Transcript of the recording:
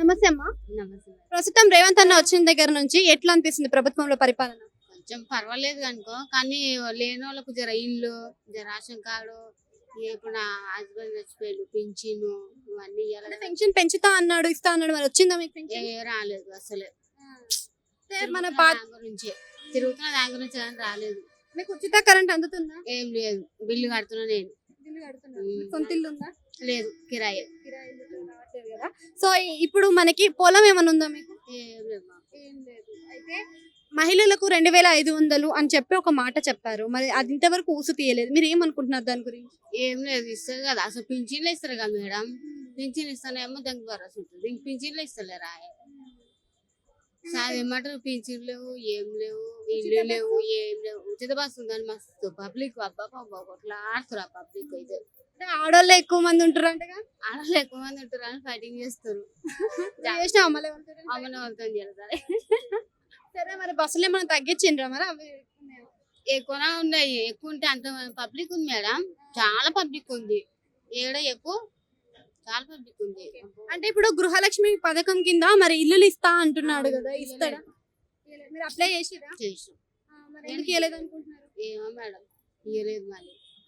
నమస్తే అమ్మా. నమస్తే. ప్రస్తుతం రేవంత్ అన్న వచ్చిన దగ్గర నుంచి ఎట్లా అనిపిస్తుంది ప్రభుత్వంలో పరిపాలన? కొంచెం పర్వాలేదు అనుకో, కానీ లేని వాళ్ళకు జర ఇల్లు, జర రేషన్ కార్డు, ఇప్పుడు నా హస్బెండ్ చచ్చిపోయాడు, పింఛను ఇవన్నీ ఇవ్వాలి కదా. పెన్షన్ పెంచుతా అన్నాడు, ఇస్తా అన్నాడు, మరి వచ్చిందా మీకు పెన్షన్? రాలేదు అసలే. మన దాని గురించే తిరుగుతున్న, దాని గురించి కానీ రాలేదు. మీకు ఉచిత కరెంట్ అందుతుందా? ఏం లేదు, బిల్లు కడుతున్నా నేను. బిల్లు కడుతున్నారు. మీకు సొంత ఇల్లు ఉందా? లేదు, కిరాయి. రావట్లేదు కదా. సో ఇప్పుడు మనకి పొలం ఏమైనా ఉందా మీకు? ఏం లేదు మాకు. ఏం లేదు. అయితే మహిళలకు 2500 అని చెప్పి ఒక మాట చెప్పారు, మరి అది ఇంతవరకు ఊసు తీయలేదు. మీరు ఏమనుకుంటున్నారు దాని గురించి? ఏం లేదు, ఇస్తారు కదా అసలు, పింఛన్లు ఇస్తారు కదా మేడం. పింఛన్ ఇస్తానేమో దానికి భరోసా ఉంటుంది, ఇంక పింఛన్లు ఇస్తలేరా? సార్ ఏమంటారు, పింఛన్లు లేవు, ఏం లేవు, ఇల్లు లేవు, ఏం లేవు. ఉచిత బస్సు ఉందని మస్తు పబ్లిక్ అబ్బా అట్లా ఆడుతారు. ఆ పబ్లిక్ అయితే ఆడవాళ్ళు ఎక్కువ మంది ఉంటారు అంటగా. ఆడవాళ్ళు ఎక్కువ మంది ఉంటారు అని ఫైటింగ్ చేస్తారు. అమ్మలే అమ్మని వాళ్ళతో చేస్తారు. సరే, మరి బస్సులు ఏమైనా తగ్గించిండ్రా? మరి అవి ఎక్కువనే ఉన్నాయి. ఎక్కువ ఉంటే అంత పబ్లిక్ ఉంది మేడం, చాలా పబ్లిక్ ఉంది. ఏడ ఎక్కువ చాలా పబ్లిక్ ఉంది. అంటే ఇప్పుడు గృహలక్ష్మి పథకం కింద మరి ఇల్లులు ఇస్తా అంటున్నాడు కదా, ఇస్తాడా? మీరు అప్లై చేసిరా? చేసాం. మరి ఎందుకు ఇవ్వలేదు అనుకుంటున్నారు? ఏమో మేడం, ఇవ్వలేదు. మరి